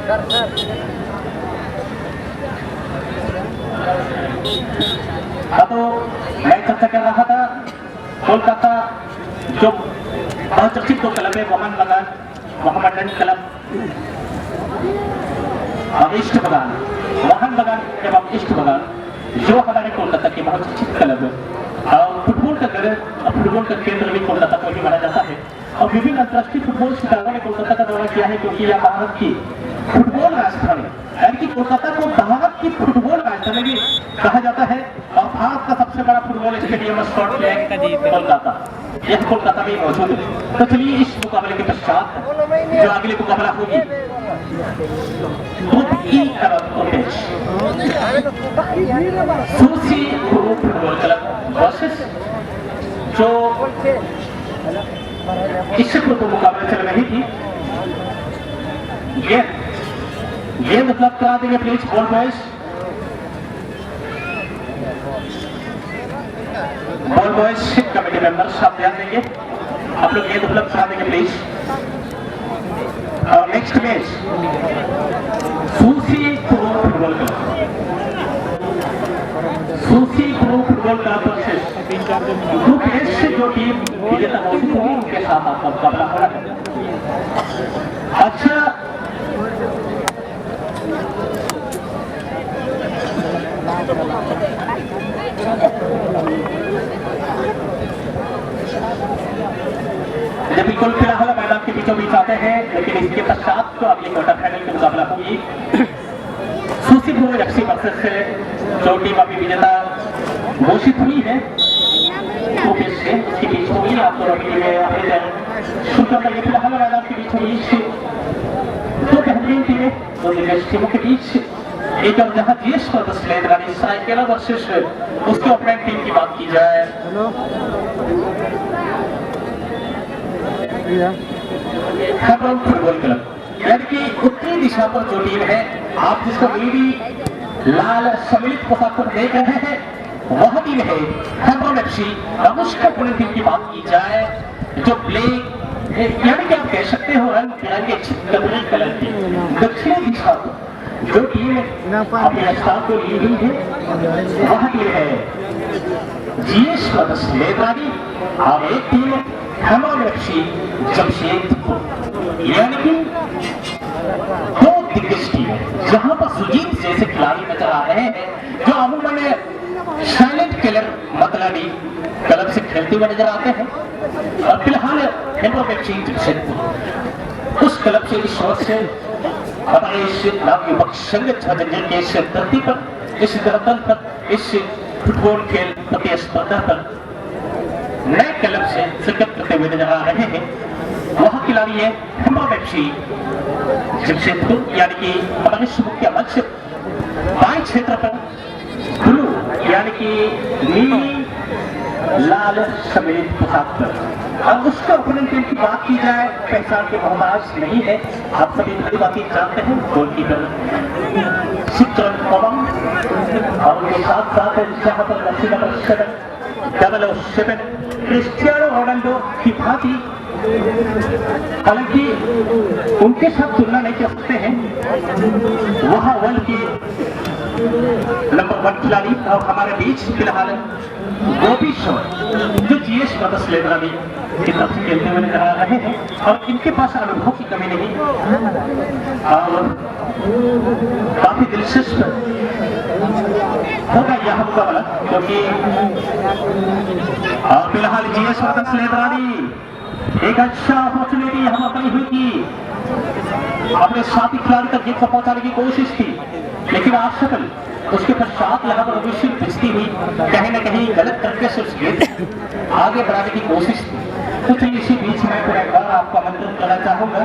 तो मैं चर्चा कर रहा था कोलकाता जो बहुचर्चित दो क्लब है मोहन बगान मोहम्मदन क्लब और ईस्ट बगान मोहन बगान एवं ईस्ट बगान जो हमारे कोलकाता के बहुचर्चित क्लब है। फुटबॉल का केंद्र भी कोलकाता को ही माना जाता है और विभिन्न अंतर्राष्ट्रीय फुटबॉल खिलाड़ियों ने कोलकाता का दौरा किया है क्योंकि यह भारत की फुटबॉल राजधानी है। यानी कि कोलकाता को भारत की फुटबॉल राजधानी भी कहा जाता है और भारत का सबसे बड़ा फुटबॉल स्टेडियम कोलकाता यह कोलकाता में मौजूद है। तो चलिए इस मुकाबले के पश्चात जो अगले मुकाबला होगी सूसी फुटबॉल क्लब वर्सेस जो इससे पूर्व मुकाबले चल रही थी गेंद उपलब्ध करा देंगे please ball boys committee members आप ध्यान देंगे आप लोग गेंद उपलब्ध करा देंगे प्लीज। और नेक्स्ट मैच सूसी pro football club versus group S से जो टीम विजेता मौजूद होगी उनके साथ आपका मुकाबला हो रहा है। अच्छा बिल्कुल फिलहाल मैदान के बीचों बीच आते हैं लेकिन इसके पश्चात तो अगली क्वार्टर फाइनल की मुकाबला होगी सूसी प्रो एफसी वर्सेस से जो टीम अभी विजेता घोषित हुई है उसके बीच होगी। आप दोनों के लिए शुरू करेंगे फिलहाल मैदान के बीच होगी दो बेहतरीन टीमें दो दिग्गज टीमों के बीच एक और जहां जीएस पर साइकेला वर्सेस उसके ओपोनेंट टीम की बात की जाए फुटबॉल क्लब यानी कि उत्तरी दिशा पर जो टीम है आप जिसको नीली लाल सम्मिलित पोशाक पर देख रहे हैं वह टीम है हैमरॉन एफसी। उसका ओपोनेंट टीम की बात की जाए जो ब्लैक यानी कि आप कह सकते हो रंग बिरंगे चितकबरी कलर की दक्षिणी दिशा पर जो टीम अपने स्थान को ली हुई है वह टीम है जीएस लेदरानी और एक टीम हैमरॉन एफसी जमशेदपुर। यानी कि दो दिग्गज टीम है जहां पर सुजीत जैसे खिलाड़ी नजर आ रहे हैं जो अमूमन साइलेंट किलर मतलबी क्लब से खेलते हुए नजर आते हैं और फिलहाल हैमरॉन एफसी जमशेदपुर उस क्लब से इस वर्ष से हमारे इस नवयुवक संघ जंजीर के इस धरती पर इस धरातल पर इस फुटबॉल खेल प्रतिस्पर्धा पर नए क्लब से शिरकत करते हुए नजर आ रहे हैं वह खिलाड़ी है हैमरॉन एफसी जमशेदपुर। यानी कि हमारे मुख्य मंच बाएं क्षेत्र पर ब्लू यानी कि नीली लाल सम्मिलित पोशाक पर और उसका ओपोनेंट टीम की बात की जाए पहचान के मोहताज नहीं है आप सभी बड़ी बातें जानते हैं गोलकीपर चित्रन पवन और उनके साथ साथ जहां पर रस्सी नंबर 7 क्रिस्टियानो रोनाल्डो की भांति हालांकि उनके साथ तुलना नहीं कर सकते हैं वह वर्ल्ड की नंबर 1 खिलाड़ी और हमारे बीच फिलहाल गोपी शॉट जो जीएस मदर्स लेदरानी की तरफ से खेलते हुए नजर आ रहे हैं और इनके पास अनुभव की कमी नहीं और काफी दिलचस्प होगा यह मुकाबला क्योंकि फिलहाल जीएस मदर्स लेदरानी एक अच्छा अपॉर्चुनिटी यहाँ बनी हुई थी अपने साथी खिलाड़ी तक जीत को पहुंचाने की कोशिश थी लेकिन असफल। उसके पश्चात यहाँ पर अभिषेक पिछती हुई कहीं न कहीं गलत तरीके से उस गेंद आगे बढ़ाने की कोशिश थी। तो चलिए इसी बीच में पूरा एक बार आपको आमंत्रित करना चाहूंगा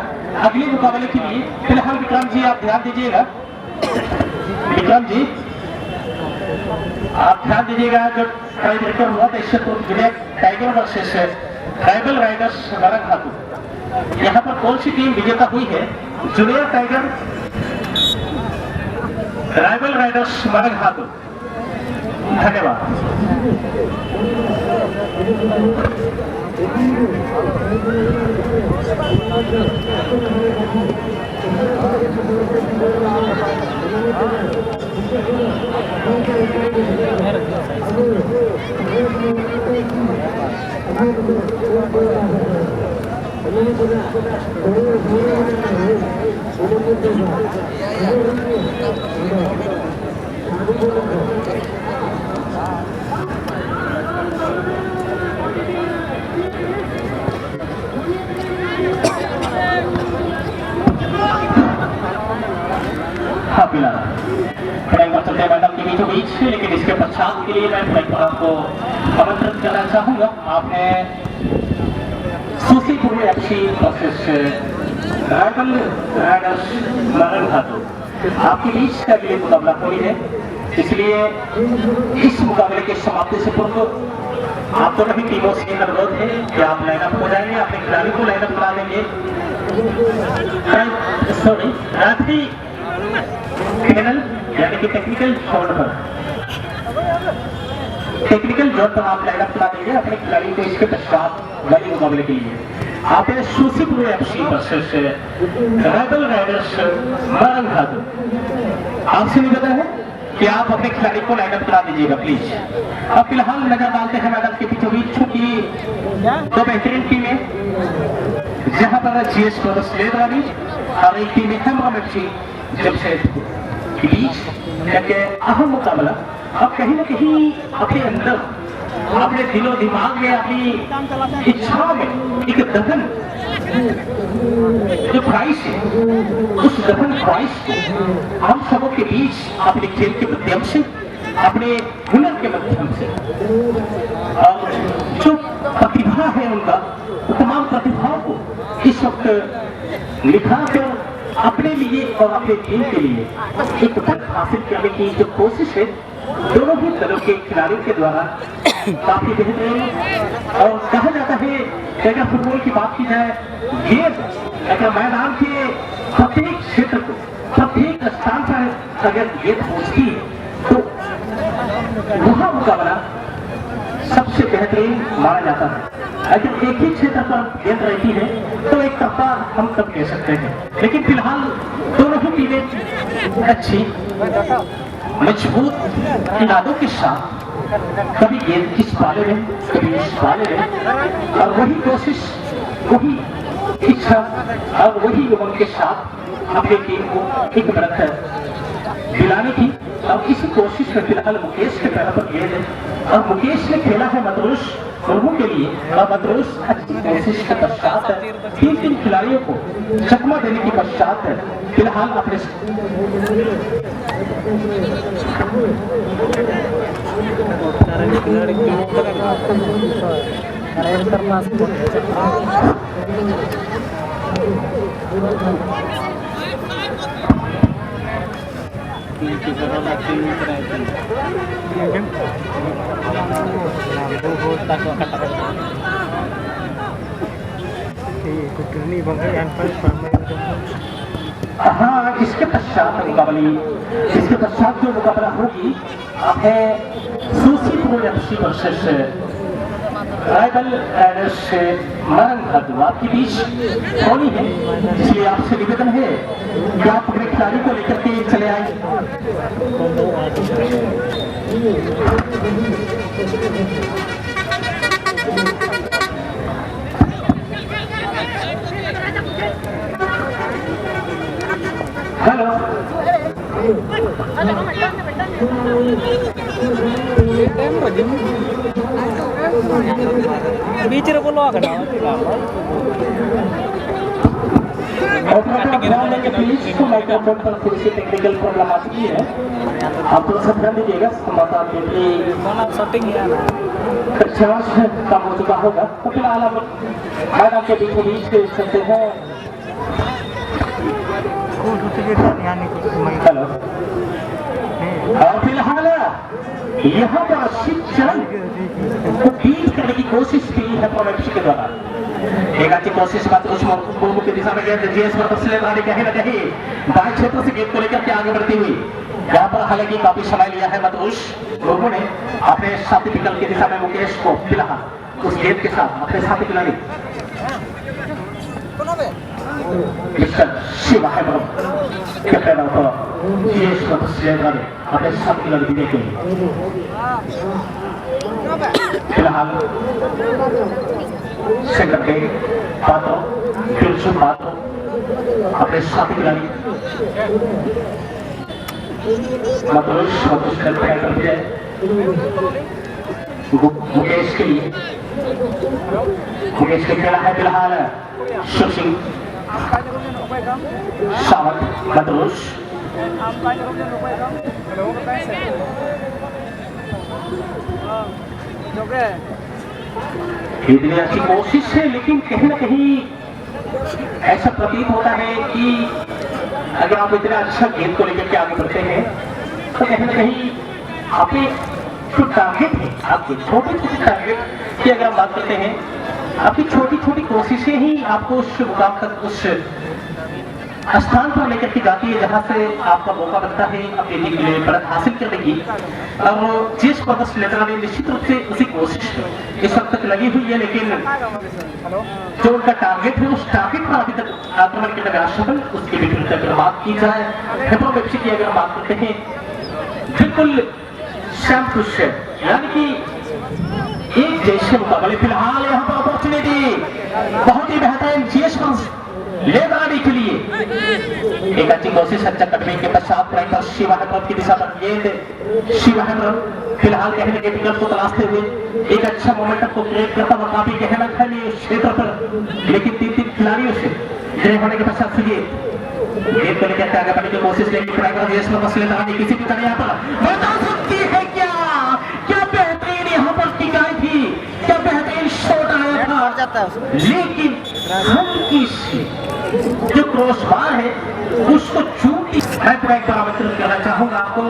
अगले मुकाबले के लिए। फिलहाल विक्रम जी आप ध्यान दीजिएगा विक्रम जी आप ध्यान दीजिएगा जो टाई ब्रेकर हुआ था इससे तो junior tiger versus tribal riders Marang Hathu यहाँ पर कौन सी टीम विजेता हुई है junior tiger tribal riders Marang Hathu. धन्यवाद। हाँ फिलहाल फ्लाइंग पर चलते मैडम के बीचों बीच, लेकिन इसके पश्चात के लिए मैं फ्लाइंग पर आपको आमंत्रित करना चाहूंगा। आपने सूसीपुर एफसी वर्सेस राइवल राइडर्स मरण धातु आपके बीच का ये मुकाबला हुई है, इसलिए इस मुकाबले के समाप्ति से पूर्व आप दोनों ही टीमों से अनुरोध है कि आप लाइनअप हो जाएंगे, अपने खिलाड़ी को लाइनअप करा देंगे। सॉरी, रात्रि पैनल यानी कि टेक्निकल जोन पर आप लाइनअप करा दीजिए अपने खिलाड़ी को इसके पश्चात वाले मुकाबले के लिए। आप सूसीपुर एफसी वर्सेस राइवल राइडर्स मरण धातु आपसे निवेदन है कि आप अपने खिलाड़ी को लाइनअप करा दीजिएगा प्लीज। अब फिलहाल नजर डालते हैं मैदान के बीचों बीच, चूंकि दो बेहतरीन टीमें जहां पर जीएस ब्रदर्स लेदरानी और एक टीम हेमरम एफसी जमशेदपुर के बीच एक अहम मुकाबला। अब कहीं ना कहीं अपने अंदर, अपने दिलो दिमाग में, अपनी इच्छाओं में एक दफन जो ख्वाहिश है, उस दफन ख्वाहिश को हम सबों के बीच अपने खेल के माध्यम से, अपने हुनर के माध्यम से और जो प्रतिभा है उनका, तमाम प्रतिभाओं को इस वक्त निखार कर अपने लिए और अपने टीम के लिए एक पद हासिल करने की जो कोशिश है दोनों ही दलों के खिलाड़ियों के द्वारा काफी बेहतरीन। और कहा जाता है कि अगर फुटबॉल की बात की जाए, गेंद अगर मैदान के प्रत्येक क्षेत्र को, प्रत्येक स्थान पर अगर गेंद पहुंचती है तो वह मुकाबला सबसे बेहतरीन माना जाता है। अगर एक ही क्षेत्र पर गेंद रहती है तो एक तरफा हम तब कह सकते हैं, लेकिन फिलहाल दोनों ही टीमें अच्छी मजबूत इरादों के साथ कभी गेंद किस पाले में, कभी इस पाले में, और वही कोशिश, वही इच्छा और वही उमंग के साथ अपनी टीम को एक बढ़त दिलाने की। और इसी कोशिश में फिलहाल मुकेश के पैरों पर गेंद है और मुकेश ने खेला है मतरूस लोगों के लिए, और मतरूस अच्छी कोशिश के पश्चात तीन खिलाड़ियों को चकमा देने के पश्चात फिलहाल अपने हाँ, इसके पश्चात जो मुकाबला होगी अब है सूसीपुर एफसी वर्सेस राइवल राइडर्स मरण धातु आपके बीच होनी है, इसलिए आपसे निवेदन है कि आप अपने खिलाड़ी को लेकर के चले आए। हेलो, बीच रे बोलो आकर माइक्रोफोन पर थोड़ी सी टेक्निकल प्रॉब्लम आ चुकी है, आप थोड़ा सा ध्यान दीजिएगा। कम हो चुका होगा, तो फिलहाल हम मैदान के बीचों बीच चलते हैं। हेलो, और फिलहाल यहाँ पर शिक्षण को बीट करने की कोशिश की है प्रोडक्शन के द्वारा। एक अच्छी कोशिश बात उस के दिशा में गए जीएस पर कहीं ना कहीं दाएं क्षेत्र से गेंद को लेकर के आगे बढ़ती हुई, यहाँ पर हालांकि काफी समय लिया है मतरूस लोगों ने अपने साथी विकल्प की दिशा में मुकेश को फिलहाल उस गेंद के साथ अपने साथी खिलाड़ी मिस्टर शिवा है कैप्टन ऑफ जीएस श्रीलंका ने अपने साथी लड़की के लिए फिलहाल सेंटर के पात्रों फिल्सुन पात्रों अपने साथी खिलाड़ी मतोष करते हैं मुकेश के लिए मुकेश के खेला है फिलहाल शिव सिंह सावंत मतोष इतनी अच्छी कोशिश है लेकिन कहीं ना कहीं ऐसा प्रतीत होता है कि अगर आप इतना अच्छा गेंद को लेकर के आगे बढ़ते हैं तो कहीं ना कहीं आपके जो टारगेट है आपके छोटे छोटे टारगेट की अगर हम बात करते हैं आपकी छोटी छोटी कोशिशें ही आपको उस मुकाम तक उस स्थान पर लेकर के जाती है जहां से आपका मौका बनता है अपने टीम के लिए बढ़त हासिल करने की। और जिस पदक श्रीलंका ने निश्चित रूप से उसी कोशिश इस वक्त तक लगी हुई है लेकिन जो उनका टारगेट है उस टारगेट पर अभी तक आक्रमण के नगर सफल उसकी विफलता की बात की जाए हेप्रो वेप्सी की अगर बात करते हैं बिल्कुल सैम खुश है यानी कि एक जैसे मुकाबले फिलहाल यहाँ पर अपॉर्चुनिटी बहुत ही बेहतरीन जीएस ले बनाने के लिए एक अच्छी कोशिश अच्छा कटने के पश्चात पर शिवा हेप्रो की दिशा पर गेंद शिवा हेप्रो फिलहाल कहने के विकल्प को तलाशते हुए एक अच्छा मोमेंटम को क्रिएट करता हुआ काफी गहरा खाली उस क्षेत्र पर लेकिन तीन खिलाड़ियों से जय होने के पश्चात से गेंद को लेकर आगे बढ़ने की कोशिश लेकिन किसी भी तरह यहाँ पर बता सकती है क्या बेहतरीन यहाँ पर टिकाई थी क्या बेहतरीन शॉट आया था लेकिन हल्की सी जो क्रॉसबार है उसको चूंकि मैं पूरा एक बार आमंत्रित करना चाहूंगा आपको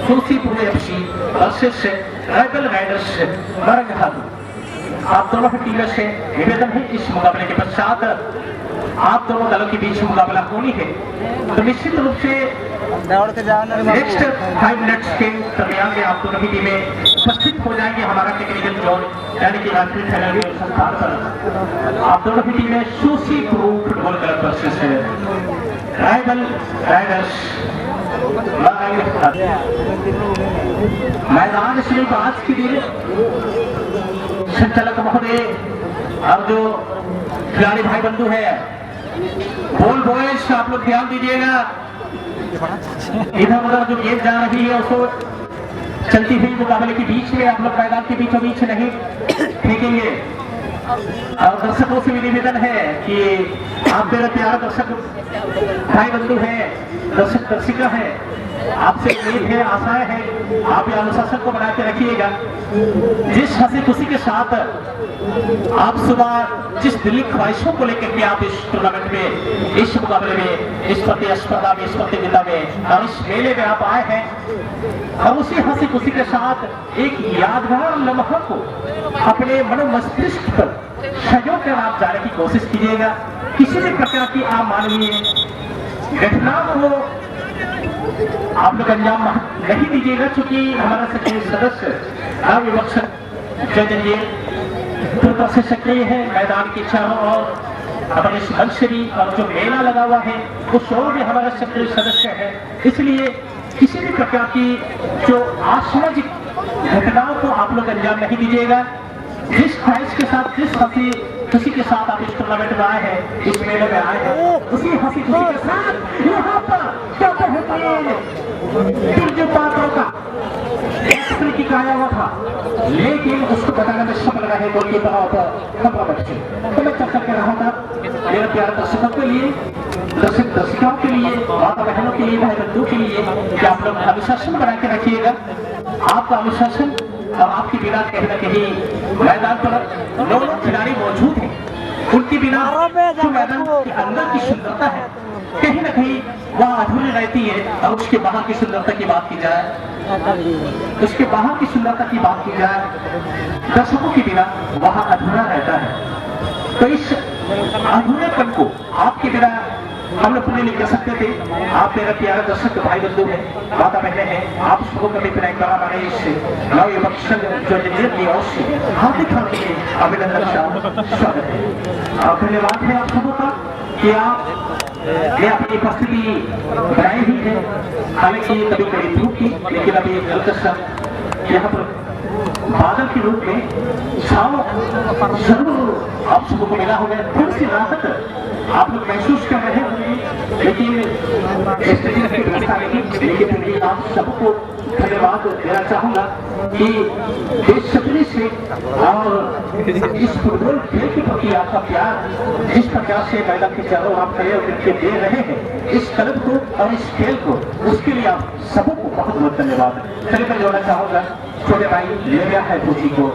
सूसीपुर एफसी वर्सेस राइफल राइडर्स मरंगहाल आप दोनों की टीमों से निवेदन है इस मुकाबले के पश्चात आप दोनों दलों के बीच मुकाबला होनी है तो निश्चित रूप से नेक्स्ट 5 मिनट्स के दरमियान में आप दोनों की टीमें उपस्थित हो जाएंगे हमारा टेक्निकल जोन यानी कि राष्ट्रीय खेल के संस्थान पर आप दोनों की टीमें Susipur football club versus rival riders मैदान सिर्फ आज के दिन संचालक महोदय और जो खिलाड़ी भाई बंधु है बोल बॉयज आप लोग ध्यान दीजिएगा इधर उधर जो गेंद जा रही है उसको चलती हुई मुकाबले के बीच में आप लोग मैदान के बीचों बीच नहीं फेंकेंगे और दर्शकों से भी निवेदन है कि आप मेरे प्यारे दर्शक भाई बंधु है दर्शक दर्शिका है आपसे उम्मीद है आशाएं हैं आप ये अनुशासन को बना के रखिएगा जिस हंसी खुशी के साथ आप सुबह जिस दिल्ली ख्वाहिशों को लेकर के आप इस टूर्नामेंट में इस मुकाबले में इस प्रतिस्पर्धा में इस प्रतियोगिता में और इस मेले में आप आए हैं और उसी हंसी खुशी के साथ एक यादगार लम्हा को अपने मनो मस्तिष्क पर सहयोग कर आप जाने की कोशिश कीजिएगा किसी भी प्रकार की आप मानवीय घटनाओं को आप लोग अंजाम नहीं दीजिएगा क्योंकि हमारा सक्रिय सदस्य अविवक्ष जय से सक्रिय है मैदान के चारों और हमारे इस मंच से भी और जो मेला लगा हुआ है उस ओर भी हमारा सक्रिय सदस्य है इसलिए किसी भी प्रकार की जो असामाजिक घटनाओं को आप लोग अंजाम नहीं दीजिएगा जिस ख्वाहिश के साथ जिस हंसी खुशी के साथ आप इस टूर्नामेंट में आए हैं इस मेले में आए हैं उसी हंसी खुशी के साथ यहाँ पर क्या जो पात्रों का की आया हुआ था लेकिन उसको बताने में सफल रहे गोलकीपर तो मैं चर्चा कर रहा था मेरे प्यारे दर्शकों के लिए दर्शक दर्शिकाओं के लिए माता बहनों के लिए भाई बंधुओं के लिए कि आप लोग अनुशासन बना के रखिएगा आपका अनुशासन और आपकी बिना कहीं ना कहीं मैदान पर दोनों खिलाड़ी मौजूद हैं उनकी बिना जो मैदान के अंदर की सुंदरता है कहीं ना कहीं वह अधूरी रहती है और उसके बाहर की सुंदरता की बात की जाए उसके बाहर की सुंदरता की बात की जाए दर्शकों के बिना वह अधूरा रहता है तो इस अधूरेपन को आपके बिना हम लोग पूरे नहीं कर सकते थे आप मेरा प्यारा दर्शक भाई बंधु है माता बहने हैं आप सबको कभी पिनाई करा हमारे इससे नव जो की ओर से हार्दिक अभिनंदन स्वागत है और धन्यवाद है आप सबों का कि आपने अपनी उपस्थिति बनाई हुई है। हालांकि कभी कभी धूप की, लेकिन अभी यहाँ पर बादल के रूप में छाव जरूर आप सबको को मिला होगा। थोड़ी सी राहत आप लोग महसूस कर रहे होंगे, लेकिन की व्यवस्था नहीं, लेकिन फिर भी आप सबको धन्यवाद देना चाहूंगा कि बेसब्री से और इस फुटबॉल खेल के प्रति आपका प्यार जिस प्रकार से मैदान के चारों आप खड़े होकर दे रहे हैं इस क्लब को और इस खेल को, उसके लिए आप सबको बहुत बहुत धन्यवाद। चलिए मैं जोड़ना चाहूंगा छोटे भाई ले गया है खुशी को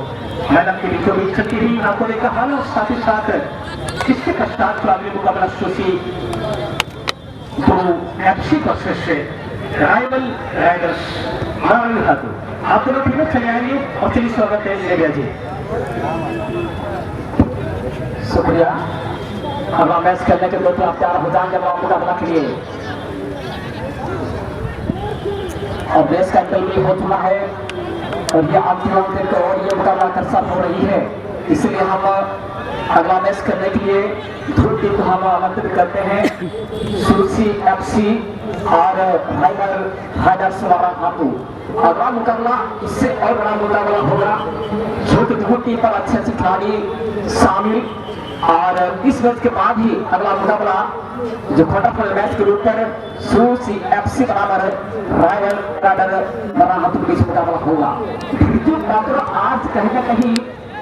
मैदान के बीचों बीच चलती हुई आपको देखा हाल और साथ ही साथ इसके पश्चात अगले मुकाबला सोची तो एफसी वर्सेस राइवल राइडर्स आप दोनों टीमें चले आएंगे और चलिए स्वागत है ले गया जी। शुक्रिया। अगला मैच खेलने के लिए आप तैयार हो जाएंगे मुकाबला के लिए और मैच का अंतर भी हो चुका है और ये अंतिम अंक और ये मुकाबला कर्सर हो रही है, इसलिए हम अगला मैच करने के लिए दो टीम को हम आमंत्रित करते हैं सुरसी एफसी और राइवल राइडर्स वाला हाथू। अगला मुकाबला इससे और बड़ा मुकाबला होगा जो कि दो टीम पर अच्छे अच्छे खिलाड़ी शामिल और इस मैच के बाद ही अगला मुकाबला जो क्वार्टर फाइनल मैच के रूप पर सुरसी एफसी बराबर राइवल राइडर बना हाथू के बीच मुकाबला होगा। मात्र आज कहीं ना कहीं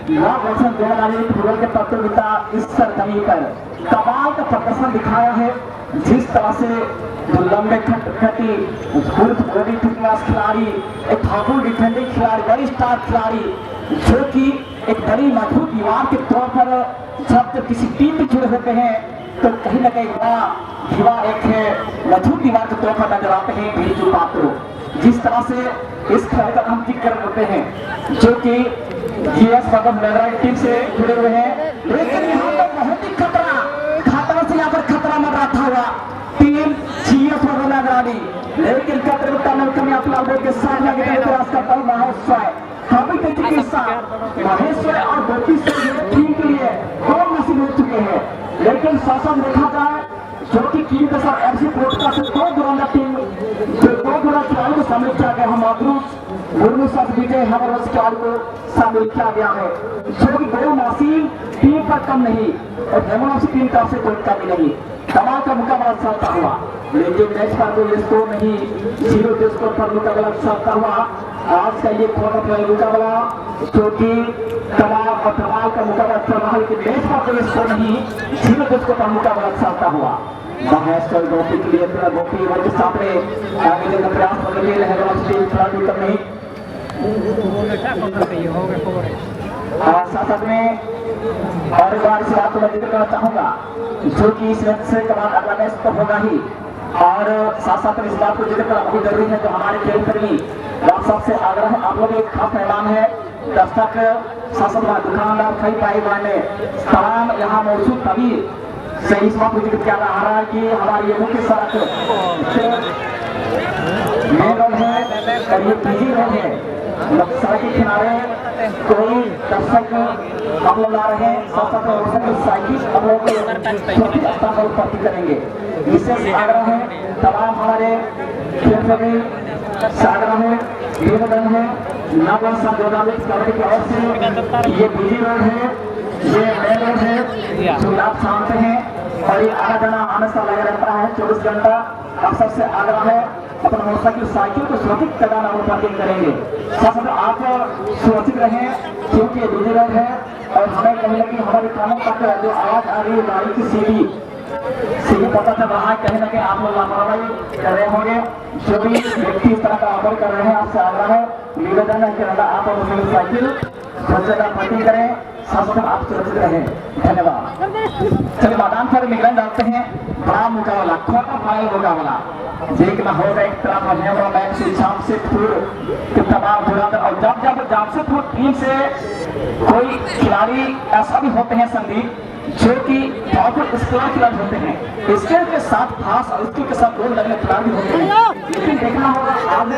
वर्षन 2001 फुटबॉल के प्रतियोगिता इस सरजमी पर कमाल का प्रदर्शन दिखाया है। जिस तरह से जो लंबे खटी बॉडी फिटनेस खिलाड़ी, एक ठाकुर डिफेंडिंग खिलाड़ी, बड़ी स्टार खिलाड़ी जो कि एक बड़ी मजबूत दीवार के तौर पर जब किसी टीम में जुड़े होते हैं तो कहीं ना कहीं बड़ा दीवार एक है मजबूत दीवार के तौर पर नजर आते हैं बीजू पात्रो। जिस तरह से इस खिलाड़ी का हम जिक्र करते हैं जो कि टीम से जुड़े हुए हैं, लेकिन यहाँ पर बहुत ही खतरा से यहाँ पर खतरा मंडरा था हुआ टीम जीएस नगरानी, लेकिन खतरे के साथ लगे प्रयास करता हूँ महेश्वर और गोपी टीम के लिए बहुत नसीब हो चुके हैं, लेकिन शासन देखा जाए जो कि टीम के साथ एफसी कोलकाता से दो गुना खिलाड़ी को शामिल किया गया है। मुर्मू साथ विजय हमारे खिलाड़ी को शामिल किया गया है जो कि दो नासीम टीम पर कम नहीं और हेमोनासी टीम का से कोई कमी नहीं। कमाल का मुकाबला चलता हुआ, लेकिन मैच पर कोई स्कोर नहीं, 0 स्कोर पर मुकाबला चलता हुआ। आज का ये क्वार्टर फाइनल मुकाबला जो कि कमाल और कमाल का मुकाबला चल रहा है, लेकिन मैच पर कोई स्कोर नहीं, 0 स्कोर पर मुकाबला चलता हुआ। महेश्वर गोपी के लिए गोपी के सामने आगे देने का प्रयास कर रही है साथ में और एक बार इस बात को मैं जिक्र करना चाहूंगा जो कि इस मैच से कमाल अगला मैच तो होगा ही और साथ इस बात को जिक्र करना बहुत जरूरी है। तो हमारे खेल प्रेमी आप सबसे आग्रह है, आप लोग एक खास मेहमान है, दर्शक शासन दुकानदार कई भाई ने तमाम यहाँ मौजूद तभी से इस बात को जिक्र किया जा रहा है कि हमारी ये मुख्य सड़क मेन रोड है और ये बिजी रोड है, सड़क के किनारे कोई दर्शक हम लोग आ रहे हैं, साइकिल हम लोग छोटी स्थान पर उत्पत्ति करेंगे। विशेष आग्रह है तमाम हमारे खेल प्रेमी से आग्रह है, निवेदन है नव संशोधित कमेटी की ओर से ये बिजी रोड है, ये मेन रोड है जो आप जानते हैं और ये आना जाना हमेशा लगा रहता है 24 घंटा। आप सबसे आग्रह है अपना मोटरसाइकिल साइकिल को सुरक्षित कराना और पार्किंग करेंगे, साथ आप सुरक्षित रहें क्योंकि ये बिजी रोड है और हमें कहीं ना कहीं हमारे कानों तक जो आवाज आ रही है गाड़ी की सीधी पता चल रहा है, कहीं ना कहीं आप लोग लापरवाही कर रहे होंगे। जो भी व्यक्ति इस तरह का अमल कर रहे हैं आपसे आग्रह है, निवेदन है कि आप मोटरसाइकिल सुरक्षित पार्किंग करें, साथ आप सुरक्षित रहें। धन्यवाद। चलिए मैदान पर निगरान डालते हैं, बड़ा मुकाबला क्वार्टर फाइनल मुकाबला देखना होगा। एक तरफ मैच जामशेदपुर के तमाम जुड़ाकर और जब जामशेदपुर टीम से कोई खिलाड़ी ऐसा भी होते हैं संदीप जो कि बहुत स्किल खिलाड़ी होते हैं, स्किल के साथ खास और स्किल के साथ गोल लगने खिलाड़ी होते हैं, लेकिन देखना होगा आज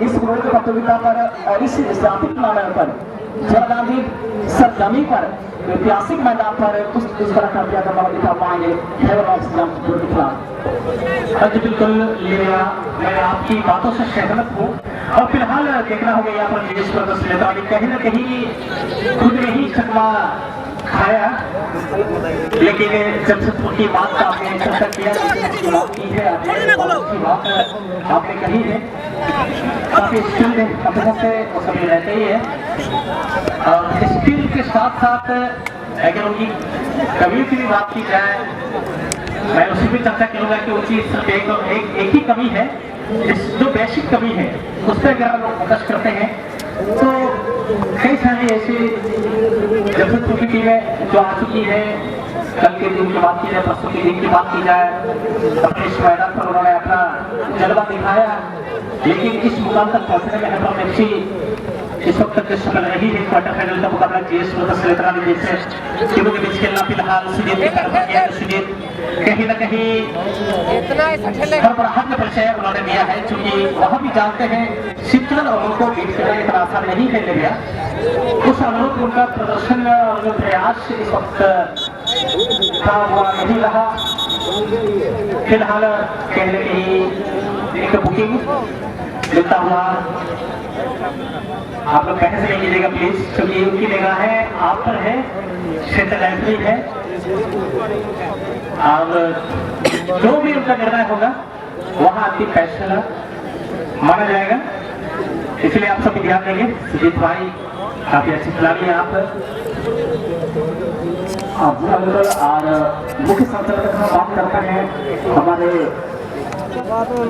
इस गोल प्रतियोगिता पर और इस टूर्नामेंट पर जलालुद्दीन सरजमी पर ऐतिहासिक मैदान पर कुछ इस तरह का दिया गया दिखा पाएंगे खैबर ऑक्सीजन के खिलाफ। जी बिल्कुल लिया, मैं आपकी बातों से सहमत हूँ और फिलहाल देखना होगा यहाँ पर देश प्रदर्शन नेता कहीं ना कहीं खुद ने ही चकमा खाया, लेकिन जब से उनकी बात का आपने चर्चा किया बात की है, बात आपने कही है, काफी स्किल है, अपने से वो सभी रहते ही है और स्किल के साथ साथ अगर उनकी कमी की भी बात की जाए, मैं उसी भी चर्चा करूंगा कि उनकी सिर्फ एक ही कमी है, जो बेसिक कमी है उस पर अगर हम लोग फोकस करते हैं तो कई सारी ऐसी जमशेदपुर की टीमें जो आ चुकी है, कल के दिन की बात की जाए, परसों के दिन की बात की जाए, अपने इस मैदान पर उन्होंने अपना जलवा दिखाया, लेकिन इस मुकाम तक पहुंचने में हैदराबाद एफसी इस वक्त तक सफल रही है। क्वार्टर फाइनल का मुकाबला जीएस लेतरा ने जैसे टीमों के बीच खेलना फिलहाल सुजीत की तरफ गया, सुजीत कहीं ना कहीं घबराहट का परिचय उन्होंने दिया है, क्योंकि वह भी जानते हैं शीतल और उनको बीट करना इतना आसान नहीं खेलने गया, उस अनुरूप उनका प्रदर्शन और प्रयास इस वक्त था हुआ नहीं रहा। फिलहाल कहने की एक बुकिंग मिलता हुआ आप लोग कहे से नहीं कीजिएगा प्लीज, क्योंकि उनकी निगाहें आप पर है, क्षेत्र रेफरी है और जो भी उनका निर्णय होगा वहां अंतिम फैसला माना जाएगा, इसलिए आप सभी ध्यान देंगे। सुजीत भाई काफी अच्छी खिलाड़ी है आप और मुख्य संचालक का बात करते हैं हमारे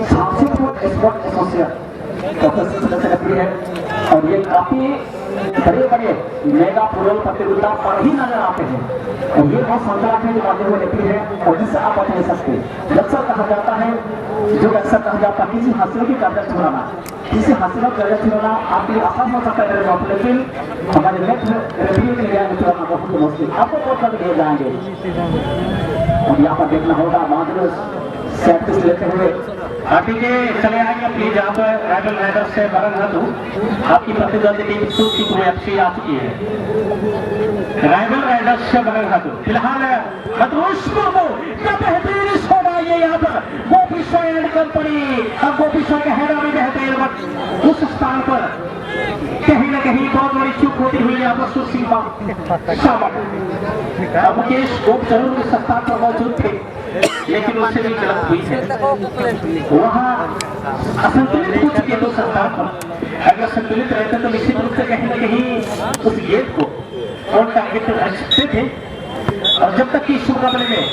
शामशीरपुर स्पोर्ट एसोसिएशन सदस्य है और ये काफी बड़े बड़े मेगा फुटबॉल प्रतियोगिता पर ही नजर आते हैं और ये बहुत संचालक है जो आगे हुए लेती है और जिससे आप बच नहीं सकते। अक्सर कहा जाता है जो अक्सर कहा जाता है किसी हासिलों की कर्जा छुड़ाना, किसी हासिलों की कर्जा छुड़ाना आपके लिए आसान हो सकता है, लेकिन हमारे नेक्स्ट रेफरी के लिए छुड़ाना बहुत मुश्किल, आपको बहुत सारे दिए जाएंगे और यहाँ पर देखना होगा माधुर सेट लेते हुए ठीक है, चले आएंगे प्लीज। आप राइवल राइडर से बरन हतू, आपकी प्रतिद्वंदी टीम सूचीपुर एफसी आ चुकी है, राइवल राइडर से बरन हतू। फिलहाल मधुष मुर्मू का बेहतरीन शॉट आई है यहाँ पर गोपी शॉय एंड कंपनी, अब गोपी शॉय का हैरा भी बेहतरीन, उस स्थान पर कहीं ना कहीं बहुत बड़ी चूक होती हुई यहाँ पर सुशीमा मुकेश गोप जरूर इस स्थान पर मौजूद थे, लेकिन उससे भी गलत हुई है, वहाँ असंतुलित हो चुके दो संस्थान पर, अगर संतुलित रहते तो निश्चित रूप से कहीं ना कहीं उस गेट को और टारगेट रख सकते थे। और जब तक कि इस मुकाबले में